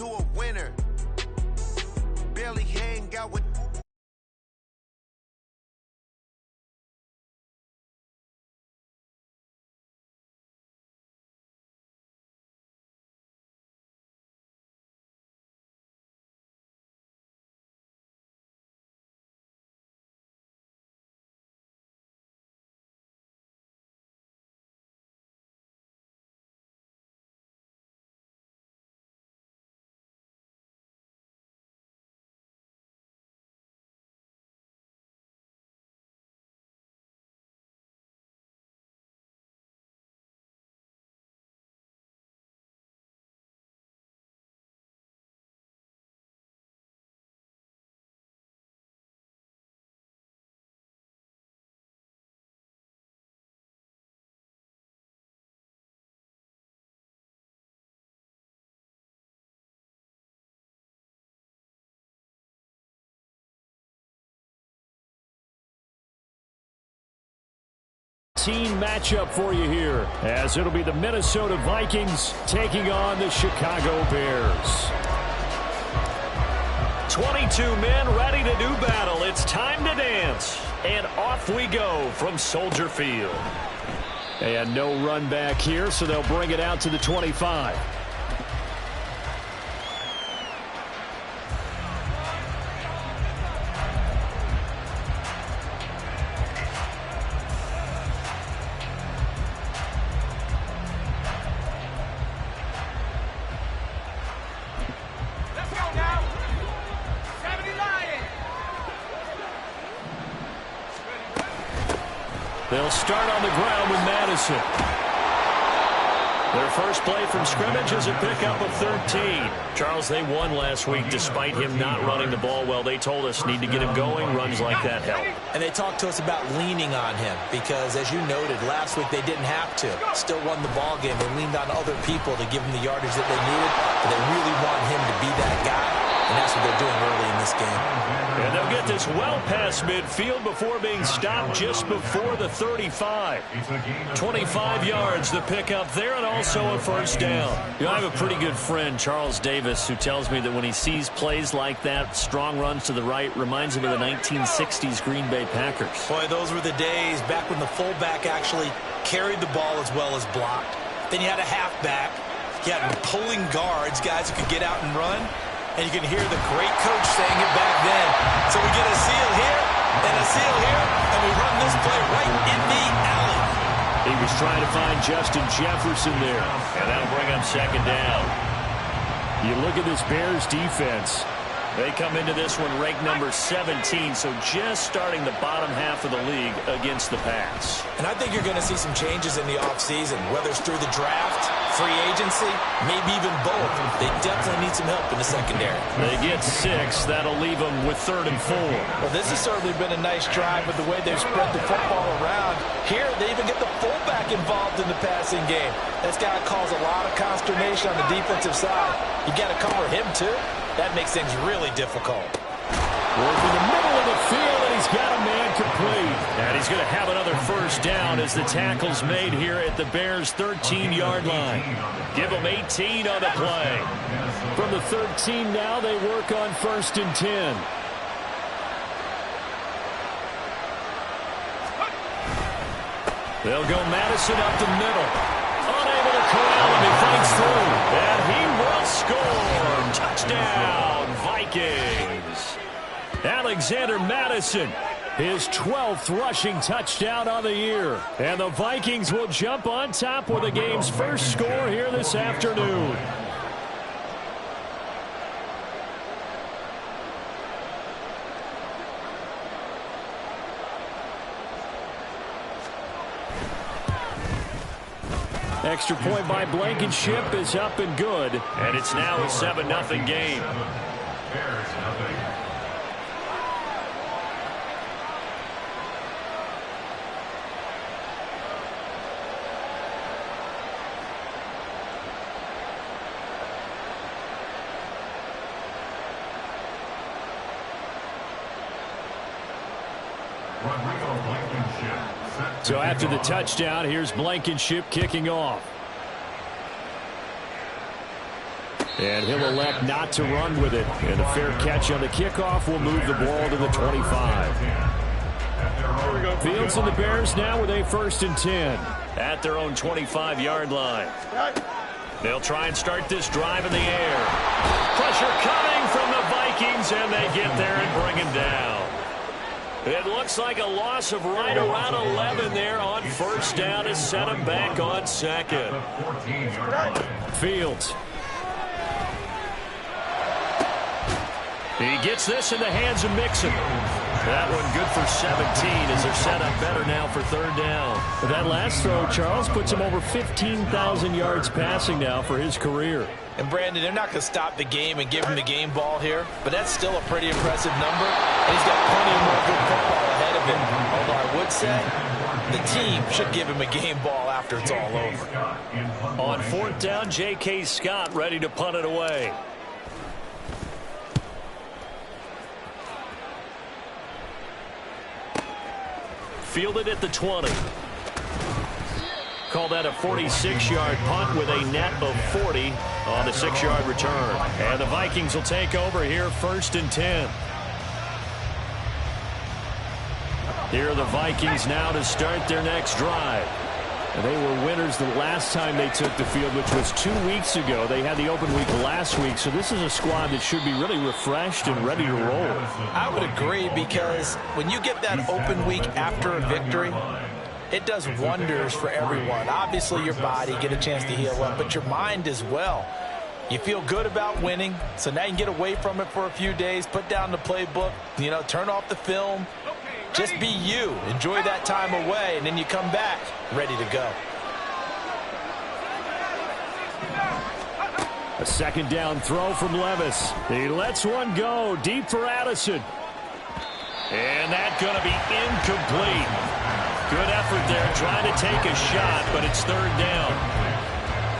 to a winner. Barely hang out with team matchup for you here, as it'll be the Minnesota Vikings taking on the Chicago Bears. 22 men ready to do battle. It's time to dance. And off we go from Soldier Field. And no run back here, so they'll bring it out to the 25. They'll start on the ground with Madison. Their first play from scrimmage is a pickup of 13. Charles, they won last week despite him not running the ball well. They told us need to get him going. Runs like that help. And they talked to us about leaning on him because, as you noted, last week they didn't have to. Still won the ball game. They leaned on other people to give him the yardage that they needed, but they really want him to be that guy. And that's what they're doing early in this game. And they'll get this well past midfield before being stopped just before the 35. 25 yards, the pickup there, and also a first down. You know, I have a pretty good friend, Charles Davis, who tells me that when he sees plays like that, strong runs to the right, reminds him of the 1960s Green Bay Packers. Boy, those were the days back when the fullback actually carried the ball as well as blocked. Then you had a halfback. You had pulling guards, guys who could get out and run. And you can hear the great coach saying it back then. So we get a seal here and a seal here, and we run this play right in the alley. He was trying to find Justin Jefferson there, and that'll bring up second down. You look at this Bears defense. They come into this one ranked number 17, so just starting the bottom half of the league against the pass. And I think you're going to see some changes in the offseason, whether it's through the draft, free agency, maybe even both. They definitely need some help in the secondary. They get 6. That'll leave them with 3rd and 4. Well, this has certainly been a nice drive with the way they've spread the football around. Here, they even get the fullback involved in the passing game. That's got to cause a lot of consternation on the defensive side. You got to cover him, too. That makes things really difficult. Work in the middle of the field, and he's got a man complete. And he's going to have another first down as the tackle's made here at the Bears' 13-yard line. Give them 18 on the play. From the 13 now, they work on 1st and 10. They'll go Madison up the middle. Unable to corral him. He fights through. And he will score. Touchdown, Vikings. Alexander Madison, his 12th rushing touchdown on the year. And the Vikings will jump on top with the game's first score here this afternoon. Extra point by Blankenship is up and good. And it's now a 7-0 game. So after the touchdown, here's Blankenship kicking off. And he'll elect not to run with it. And a fair catch on the kickoff will move the ball to the 25. Fields and the Bears now with a 1st and 10 at their own 25-yard line. They'll try and start this drive in the air. Pressure coming from the Vikings, and they get there and bring him down. It looks like a loss of right around 11 there on 1st down to set him back on 2nd. Fields. He gets this in the hands of Mixon. That one good for 17 as they're set up better now for 3rd down. But that last throw, Charles, puts him over 15,000 yards passing now for his career. And, Brandon, they're not going to stop the game and give him the game ball here, but that's still a pretty impressive number. And he's got plenty more good football ahead of him. Although I would say the team should give him a game ball after it's all over. On 4th down, J.K. Scott ready to punt it away. Fielded at the 20. Call that a 46-yard punt with a net of 40 on the 6-yard return. And the Vikings will take over here 1st and 10. Here are the Vikings now to start their next drive. And they were winners the last time they took the field, which was 2 weeks ago. They had the open week last week, so this is a squad that should be really refreshed and ready to roll. I would agree, because when you get that open week after a victory, it does wonders for everyone. Obviously, your body, get a chance to heal up, but your mind as well. You feel good about winning, so now you can get away from it for a few days, put down the playbook, turn off the film. Just be you. Enjoy that time away, and then you come back ready to go. A 2nd down throw from Levis. He lets one go deep for Addison. And that's going to be incomplete. Good effort there trying to take a shot, but it's 3rd down.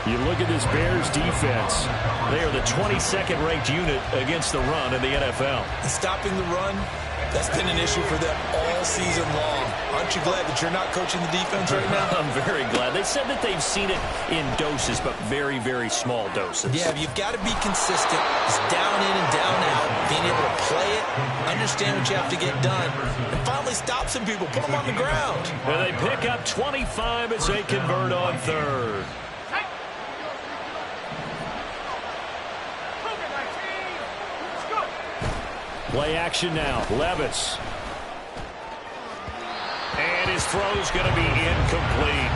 You look at this Bears defense. They are the 22nd ranked unit against the run in the NFL. Stopping the run, that's been an issue for them all season long. Aren't you glad that you're not coaching the defense right now? I'm very glad. They said that they've seen it in doses, but very, very small doses. Yeah, you've got to be consistent. It's down in and down out. Being able to play it, understand what you have to get done, and finally stop some people, put them on the ground. And they pick up 25 as they convert on 3rd. Play action now. Levis. And his throw's going to be incomplete.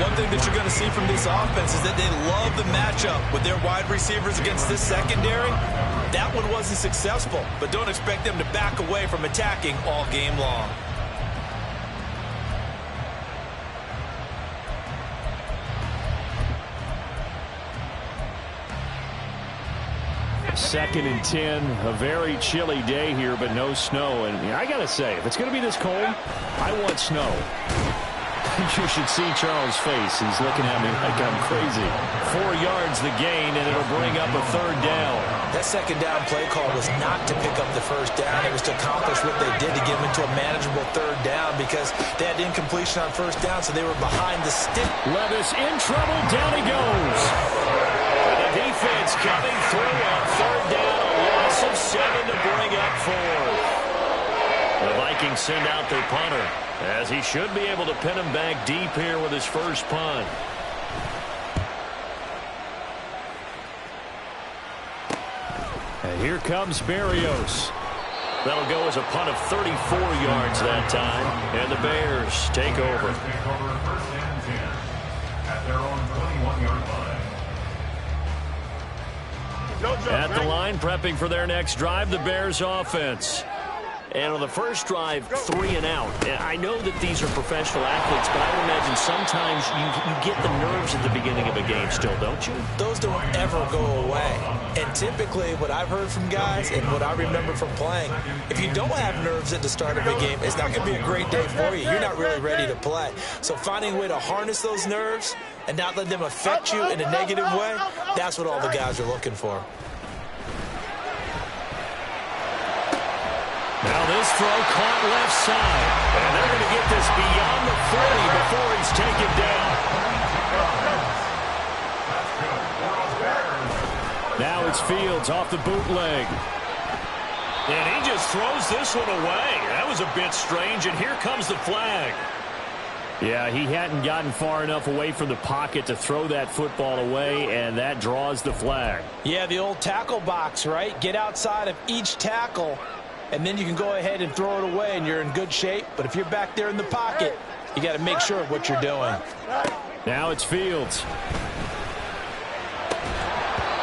One thing that you're going to see from this offense is that they love the matchup with their wide receivers against this secondary. That one wasn't successful, but don't expect them to back away from attacking all game long. Second and 10, a very chilly day here, but no snow. And I got to say, if it's going to be this cold, I want snow. You should see Charles' face. He's looking at me like I'm crazy. 4 yards the gain, and it'll bring up a 3rd down. That 2nd down play call was not to pick up the 1st down. It was to accomplish what they did to get them into a manageable 3rd down, because they had incompletion on 1st down, so they were behind the stick. Levis in trouble. Down he goes. And the defense coming through on 3rd down. A loss of 7 to bring up 4. The Vikings send out their punter, as he should be able to pin him back deep here with his first punt. And here comes Berrios. That'll go as a punt of 34 yards that time. And the Bears take over. At the line, prepping for their next drive, the Bears offense. And on the first drive, 3 and out. I know that these are professional athletes, but I would imagine sometimes you get the nerves at the beginning of a game still, don't you? Those don't ever go away. And typically what I've heard from guys and what I remember from playing, if you don't have nerves at the start of a game, it's not going to be a great day for you. You're not really ready to play. So finding a way to harness those nerves and not let them affect you in a negative way, that's what all the guys are looking for. Now this throw caught left side. And they're going to get this beyond the 40 before he's taken down. Now it's Fields off the bootleg. And he just throws this one away. That was a bit strange, and here comes the flag. Yeah, he hadn't gotten far enough away from the pocket to throw that football away, and that draws the flag. Yeah, the old tackle box, right? Get outside of each tackle, and then you can go ahead and throw it away, and you're in good shape. But if you're back there in the pocket, you got to make sure of what you're doing. Now it's Fields.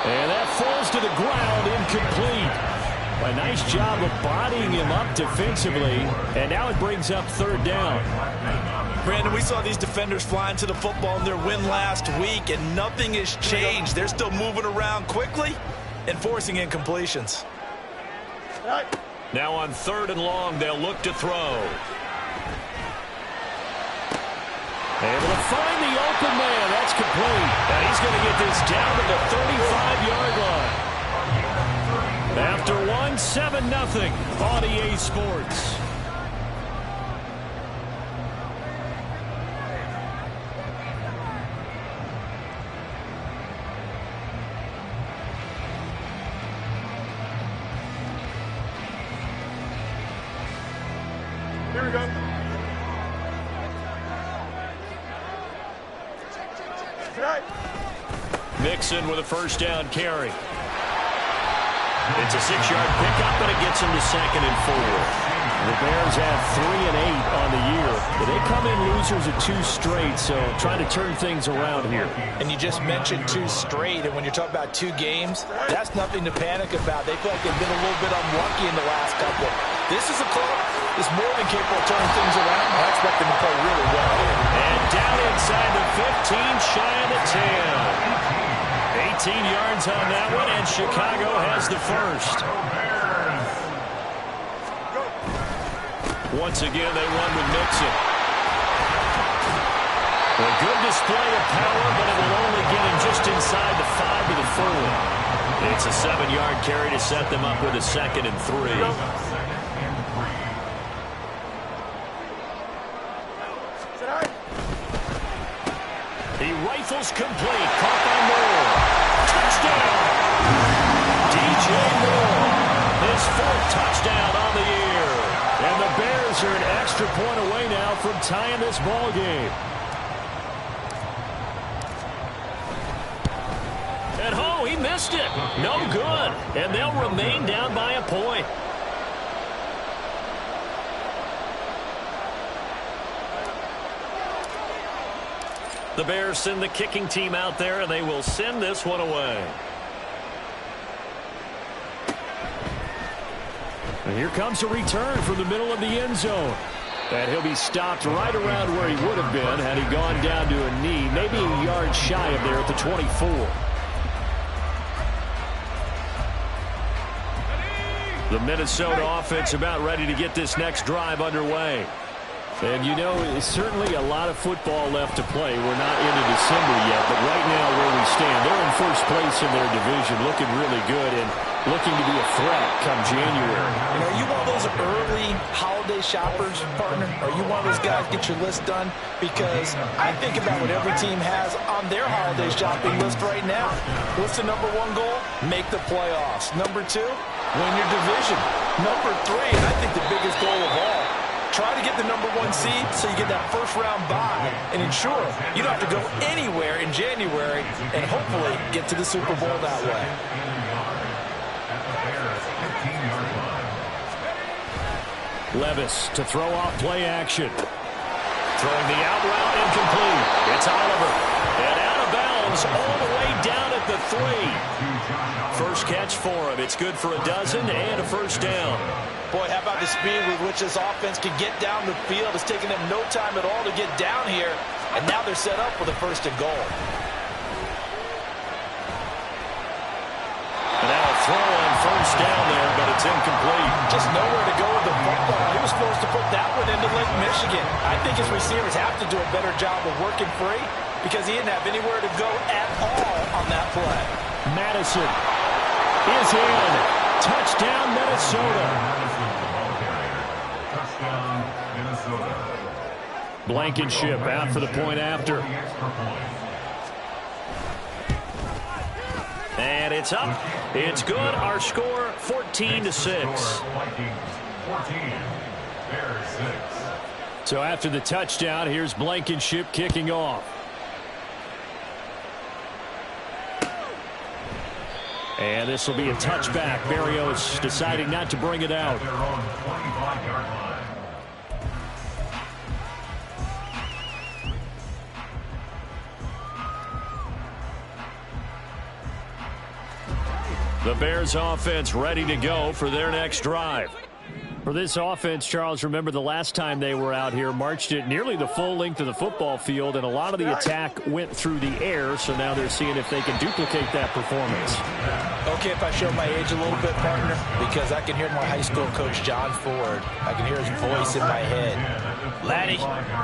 And that falls to the ground, incomplete. A nice job of bodying him up defensively, and now it brings up third down. Brandon, we saw these defenders flying to the football in their win last week, and nothing has changed. They're still moving around quickly and forcing incompletions. Now on 3rd and long, they'll look to throw. Able to find the open man. That's complete. And he's going to get this down to the 35-yard line. After 1, 7-0 on EA Sports. Here we go. Mixon with a first down carry. It's a 6-yard pickup, but it gets him to 2nd and 4. The Bears have 3 and 8 on the year. They come in losers of 2 straight, so trying to turn things around here. And you just mentioned 2 straight, and when you're talking about 2 games, that's nothing to panic about. They feel like they've been a little bit unlucky in the last couple. This is a club that's more than capable of turning things around. I expect them to play really well. And down inside the 15, shy of the 10. 18 yards on that one, and Chicago has the first. Once again, they run with Mixon. A good display of power, but it will only get him just inside the 5 to the 4. It's a 7-yard carry to set them up with a 2nd and 3. He rifles complete. Caught by Moore. Touchdown! DJ Moore. His 4th touchdown on the year. And the Bears are an extra point away now from tying this ball game. And oh, he missed it. No good. And they'll remain down by a point. The Bears send the kicking team out there, and they will send this one away. And here comes a return from the middle of the end zone. And he'll be stopped right around where he would have been had he gone down to a knee, maybe a yard shy of there at the 24. The Minnesota offense about ready to get this next drive underway. And, you know, it's certainly a lot of football left to play. We're not into December yet, but right now where we stand, they're in first place in their division, looking really good and looking to be a threat come January. And are you one of those early holiday shoppers, partner? Are you one of those guys get your list done? Because I think about what every team has on their holiday shopping list right now. What's the number 1 goal? Make the playoffs. Number 2, win your division. Number 3, and I think the biggest goal of all, try to get the number 1 seed so you get that first-round bye and ensure you don't have to go anywhere in January and hopefully get to the Super Bowl that way. Levis to throw off play action. Throwing the out route incomplete. It's Oliver. And out of bounds all the way down at the 3. First catch for him. It's good for a dozen and a first down. Boy, how about the speed with which this offense can get down the field? It's taken them no time at all to get down here, and now they're set up with a 1st and goal. And now a throw on first down there, but it's incomplete. Just nowhere to go with the football. He was supposed to put that one into Lake Michigan. I think his receivers have to do a better job of working free because he didn't have anywhere to go at all on that play. Madison is in. Touchdown, Minnesota. Blankenship out for the point after. And it's up. It's good. Our score, 14-6. So after the touchdown, here's Blankenship kicking off. And this will be a touchback. Berrios deciding not to bring it out. The Bears offense ready to go for their next drive. For this offense, Charles, remember the last time they were out here, marched it nearly the full length of the football field, and a lot of the attack went through the air, so now they're seeing if they can duplicate that performance. Okay, if I show my age a little bit, partner, because I can hear my high school coach, John Ford. I can hear his voice in my head. Laddie,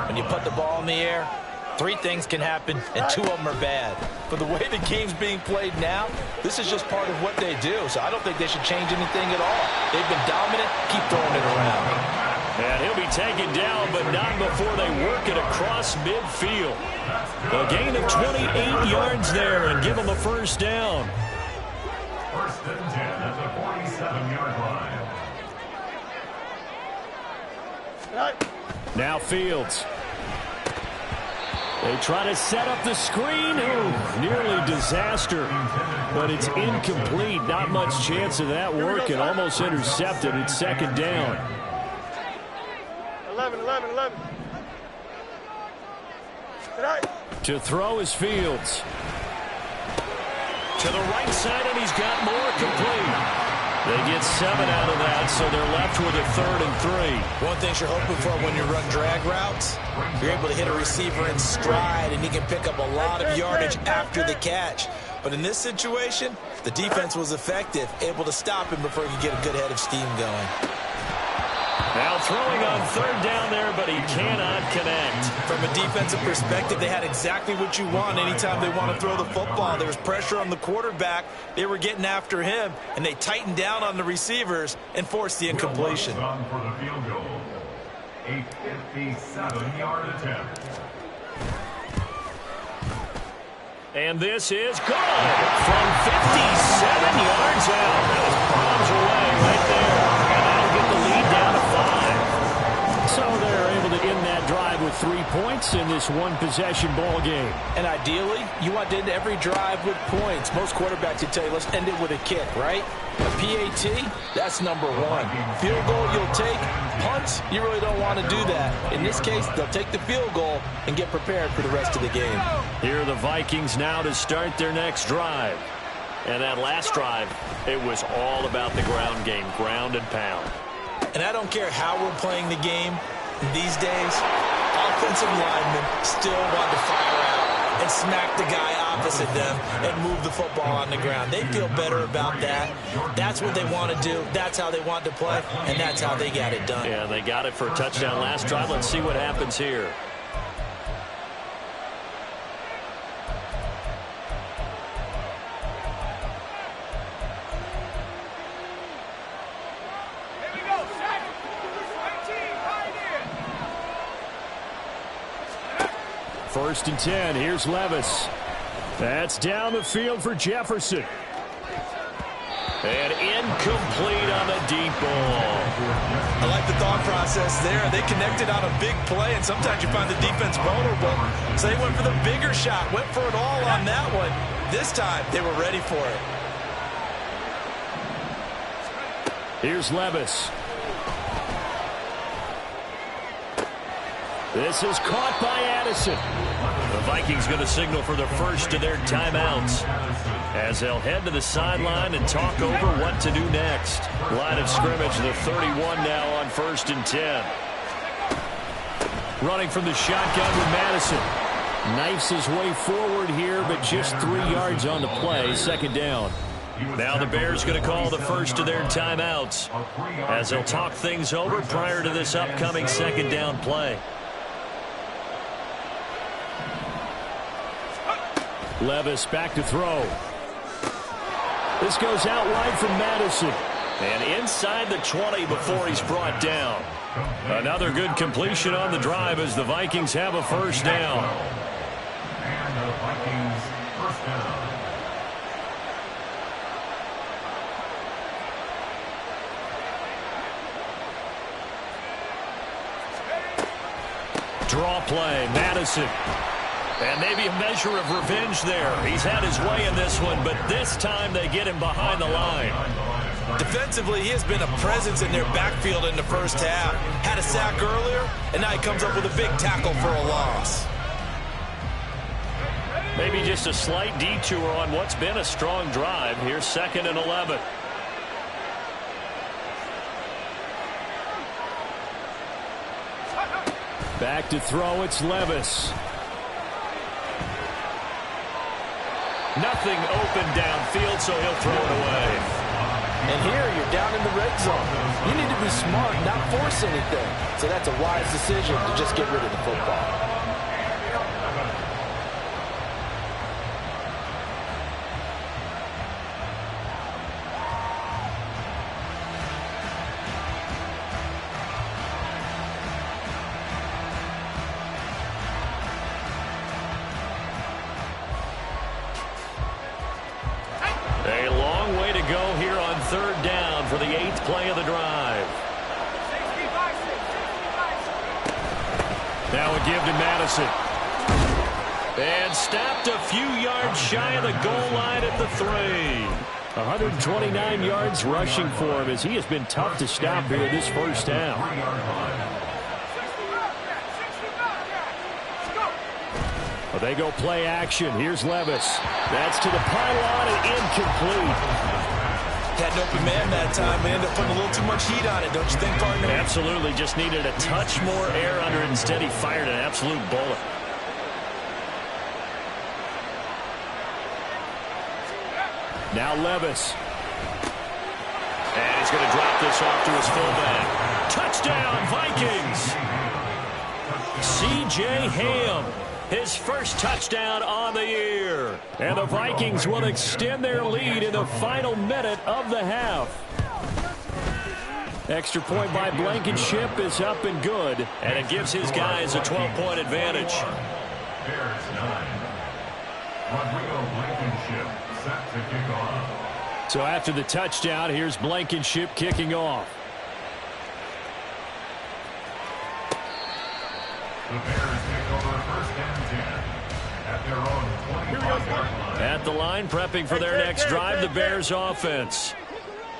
when you put the ball in the air, 3 things can happen, and 2 of them are bad. But the way the game's being played now, this is just part of what they do. So I don't think they should change anything at all. They've been dominant. Keep throwing it around. And he'll be taken down, but not before they work it across midfield. A gain of 28 yards there and give them a first down. First and 10 at the 47-yard line. Now Fields. They try to set up the screen. Oh, nearly disaster. But it's incomplete. Not much chance of that working. Almost intercepted. It's second down. 11. To throw is Fields. To the right side, and he's got more complete. They get 7 out of that, so they're left with a 3rd and 3. One thing you're hoping for when you run drag routes, you're able to hit a receiver in stride, and he can pick up a lot of yardage after the catch. But in this situation, the defense was effective, able to stop him before he could get a good head of steam going. Now throwing on 3rd down there, but he cannot connect. From a defensive perspective, they had exactly what you want anytime they want to throw the football. There was pressure on the quarterback. They were getting after him, and they tightened down on the receivers and forced the incompletion. For the field goal, a 57-yard attempt. And this is good. From 57 yards out. That was bombs away right there. And that'll get the lead down to 5. So they're able to end that drive with 3 points in this one-possession ball game. And ideally, you want to end every drive with points. Most quarterbacks would tell you, let's end it with a kick, right? A PAT, that's number 1. Field goal, you'll take. Punts, you really don't want to do that. In this case, they'll take the field goal and get prepared for the rest of the game. Here are the Vikings now to start their next drive. And that last drive, it was all about the ground game, ground and pound. And I don't care how we're playing the game these days, offensive linemen still want to fire out and smack the guy opposite them and move the football on the ground. They feel better about that. That's what they want to do. That's how they want to play, and that's how they got it done. Yeah, they got it for a touchdown last drive. Let's see what happens here. First and 10. Here's Levis. That's down the field for Jefferson. And incomplete on the deep ball. I like the thought process there. They connected on a big play, and sometimes you find the defense vulnerable. So they went for the bigger shot, went for it all on that one. This time, they were ready for it. Here's Levis. This is caught by Addison. The Vikings going to signal for the first of their timeouts as they'll head to the sideline and talk over what to do next. Line of scrimmage, the 31 now on 1st and 10. Running from the shotgun with Madison. Knifes his way forward here, but just 3 yards on the play. Second down. Now the Bears going to call the first of their timeouts as they'll talk things over prior to this upcoming second down play. Levis back to throw. This goes out wide from Madison. And inside the 20 before he's brought down. Another good completion on the drive as the Vikings have a first down. And the Vikings first down. Draw play, Madison. And maybe a measure of revenge there. He's had his way in this one, but this time they get him behind the line. Defensively, he has been a presence in their backfield in the first half. Had a sack earlier, and now he comes up with a big tackle for a loss. Maybe just a slight detour on what's been a strong drive. Here's 2nd and 11. Back to throw, it's Levis. Nothing open downfield, so he'll throw it away. And here you're down in the red zone. You need to be smart, not force anything. So that's a wise decision to just get rid of the football. A long way to go here on 3rd down for the 8th play of the drive. Now a give to Madison. And stopped a few yards shy of the goal line at the 3. 129 yards rushing for him as he has been tough to stop here this first half. Well, they go play action. Here's Levis. That's to the pylon and incomplete. Had an open man that time, but ended up putting a little too much heat on it, don't you think, partner? Absolutely. Just needed a touch more air under it. Instead, he fired an absolute bullet. Now Levis. And he's going to drop this off to his fullback. Touchdown, Vikings! C.J. Ham. His first touchdown on the year. And the Vikings will extend their lead in the final minute of the half. Extra point by Blankenship is up and good. And it gives his guys a 12-point advantage. Bears 9. Rodrigo Blankenship set to kick off. So after the touchdown, here's Blankenship kicking off. The Bears take over 1st and 10 at their own 25-yard line. At the line, prepping for their next drive, the Bears offense.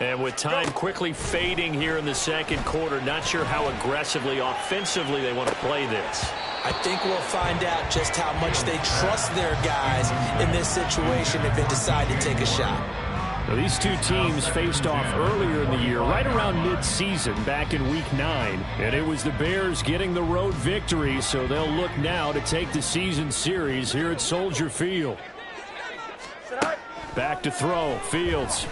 And with time quickly fading here in the 2nd quarter, not sure how aggressively, offensively they want to play this. I think we'll find out just how much they trust their guys in this situation if they decide to take a shot. Now, these two teams faced off earlier in the year, right around mid-season, back in Week 9. And it was the Bears getting the road victory, so they'll look now to take the season series here at Soldier Field. Back to throw, Fields.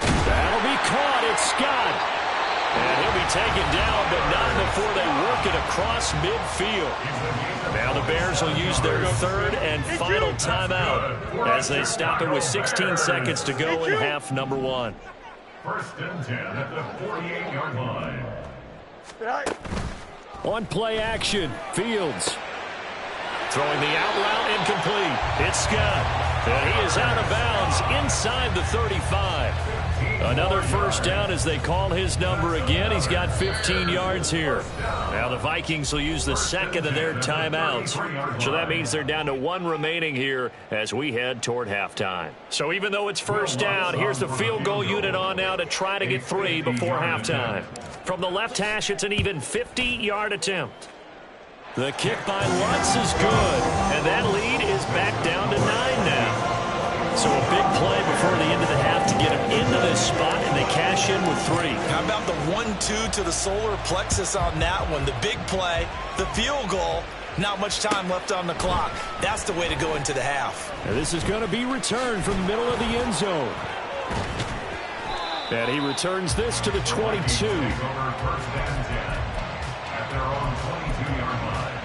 That'll be caught, it's Scott. And he'll be taken down, but not before they work it across midfield. Now the Bears will use their 3rd and final timeout as they stop it with 16 seconds to go in half number 1. 1st and 10 at the 48-yard line. On play action, Fields. Throwing the out route incomplete. It's Scott. And he is out of bounds inside the 35. Another first down as they call his number again. He's got 15 yards here. Now the Vikings will use the 2nd of their timeouts. So that means they're down to 1 remaining here as we head toward halftime. So even though it's first down, here's the field goal unit on now to try to get 3 before halftime. From the left hash, it's an even 50-yard attempt. The kick by Lutz is good, and that lead is back down to 9 now. So a big play before the end of the half to get them into this spot, and they cash in with 3. How about the 1-2 to the solar plexus on that one? The big play, the field goal, not much time left on the clock. That's the way to go into the half. And this is going to be returned from the middle of the end zone. And he returns this to the 22. Take over 1st and 10 at their own 22-yard line.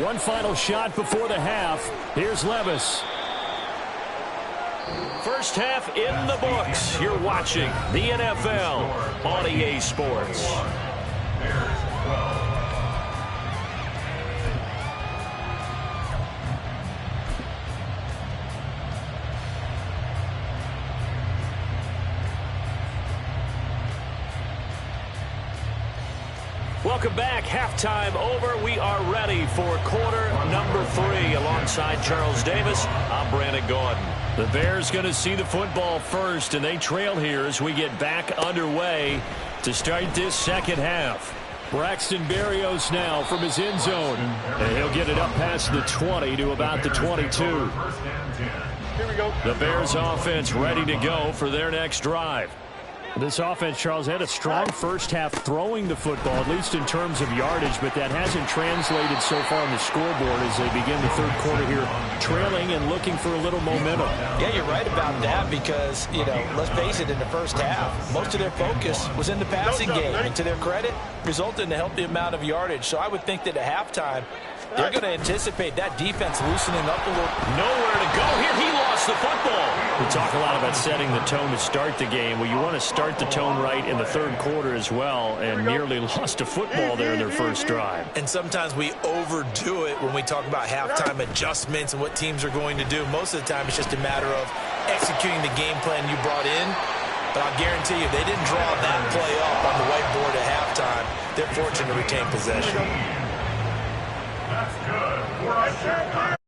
One final shot before the half. Here's Levis. First half in the books. You're watching the NFL on EA Sports. Welcome back. Halftime over. We are ready for quarter number 3. Alongside Charles Davis, I'm Brandon Gordon. The Bears going to see the football first, and they trail here as we get back underway to start this second half. Braxton Berrios now from his end zone. And he'll get it up past the 20 to about the 22. Here we go. The Bears offense ready to go for their next drive. This offense, Charles, had a strong first half throwing the football, at least in terms of yardage, but that hasn't translated so far on the scoreboard as they begin the third quarter here, trailing and looking for a little momentum. Yeah, you're right about that because, let's face it, in the first half, most of their focus was in the passing game. And to their credit, resulted in a healthy amount of yardage. So I would think that at halftime, they're going to anticipate that defense loosening up a little. Nowhere to go here. He lost the football. We talk a lot about setting the tone to start the game. Well, you want to start the tone right in the third quarter as well, and nearly lost a football there in their first drive. And sometimes we overdo it when we talk about halftime adjustments and what teams are going to do. Most of the time, it's just a matter of executing the game plan you brought in. But I'll guarantee you, they didn't draw that play up on the whiteboard at halftime. They're fortunate to retain possession. That's good. For us,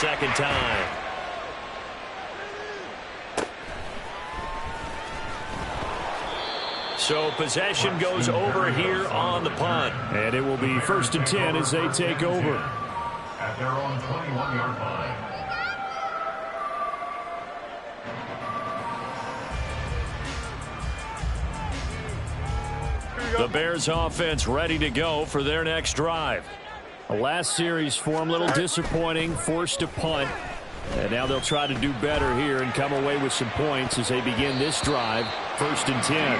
second time. So possession goes over here on the punt. And it will be 1st and 10 as they take over. At their own 21-yard line. The Bears offense ready to go for their next drive. The last series for them, a little disappointing, forced to punt. And now they'll try to do better here and come away with some points as they begin this drive, 1st and 10.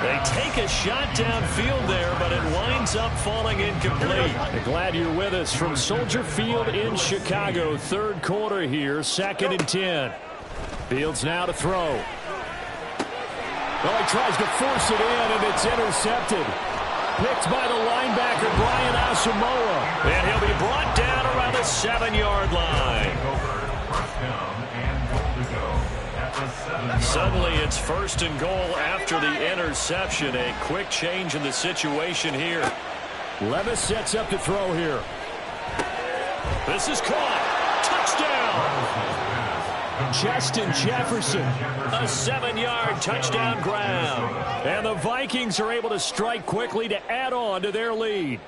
They take a shot downfield there, but it winds up falling incomplete. Glad you're with us from Soldier Field in Chicago. 3rd quarter here, 2nd and 10. Fields now to throw. Well, he tries to force it in, and it's intercepted. Picked by the linebacker, Brian Asamoah. And he'll be brought down around the 7-yard line. Suddenly it's 1st and goal after the interception. A quick change in the situation here. Levis sets up to throw here. This is caught. Touchdown. Justin Jefferson. A 7-yard touchdown grab. And the Vikings are able to strike quickly to add on to their lead.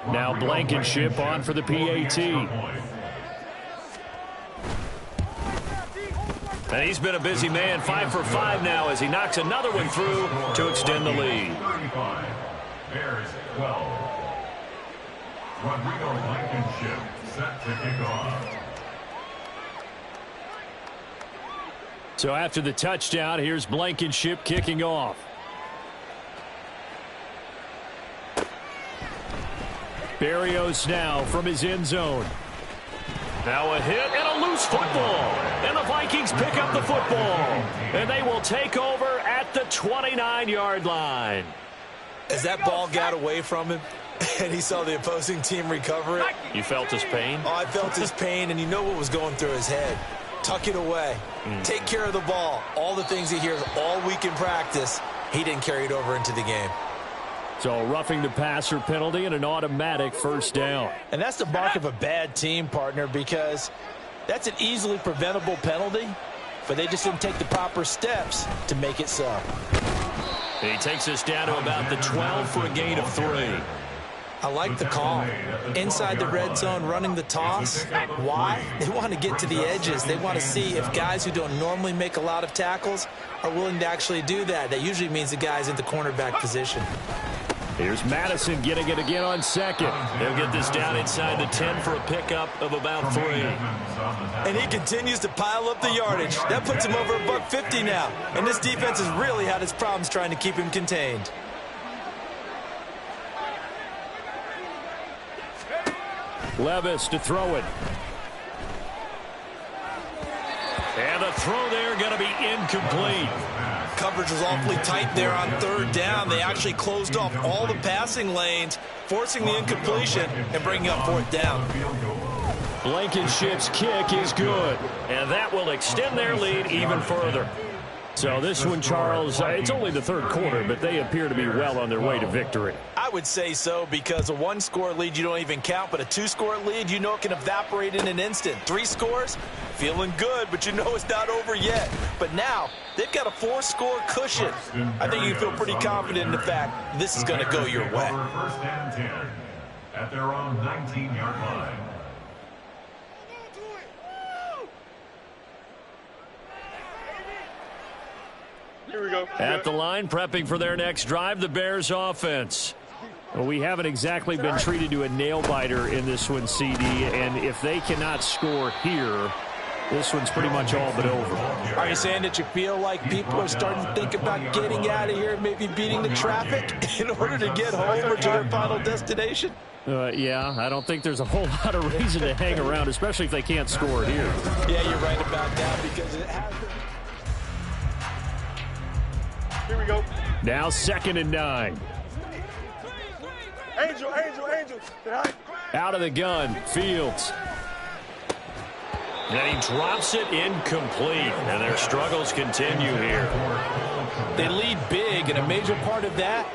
Now Blankenship on for the PAT. And he's been a busy man, 5 for 5 now as he knocks another one through to extend the lead. 35. Bears 12. Rodrigo Blankenship set to kick off. So after the touchdown, here's Blankenship kicking off. Berrios now from his end zone. Now a hit and a loose football. And the Vikings pick up the football. And they will take over at the 29-yard line. As that ball got away from him and he saw the opposing team recover it. You felt his pain? Oh, I felt his pain, and you know what was going through his head. Tuck it away. Take care of the ball. All the things he hears all week in practice, he didn't carry it over into the game. So roughing the passer penalty and an automatic 1st down. And that's the mark of a bad team, partner, because that's an easily preventable penalty, but they just didn't take the proper steps to make it so. He takes us down to about the 12 for a gain of 3. I like the call. Inside the red zone, running the toss. Why? They want to get to the edges. They want to see if guys who don't normally make a lot of tackles are willing to actually do that. That usually means the guy's in the cornerback position. Here's Madison getting it again on 2nd. They'll get this down inside the 10 for a pickup of about 3. And he continues to pile up the yardage. That puts him over $150 now. And this defense has really had its problems trying to keep him contained. Levis to throw it. And the throw there going to be incomplete. Coverage was awfully tight there on 3rd down. They actually closed off all the passing lanes, forcing the incompletion and bringing up 4th down. Blankenship's kick is good. And that will extend their lead even further. So this one, Charles, it's only the 3rd quarter, but they appear to be well on their way to victory. I would say so, because a 1-score lead you don't even count, but a 2-score lead you know it can evaporate in an instant. 3 scores, feeling good, but you know it's not over yet. But now they've got a 4-score cushion. I think you feel pretty confident in the fact this is going to go your way. 1st and 10 at their own 19-yard line. Here we go. At the line, prepping for their next drive, the Bears offense. Well, we haven't exactly been treated to a nail-biter in this one, CD, and if they cannot score here, this one's pretty much all but over. Are you saying that you feel like people are starting to think about getting out of here, maybe beating the traffic in order to get home or to their final destination? Yeah, I don't think there's a whole lot of reason to hang around, especially if they can't score here. Yeah, you're right about that, because it has been. Here we go. Now 2nd and 9. Angel. Out of the gun, Fields. And he drops it incomplete. And their struggles continue here. They lead big, and a major part of that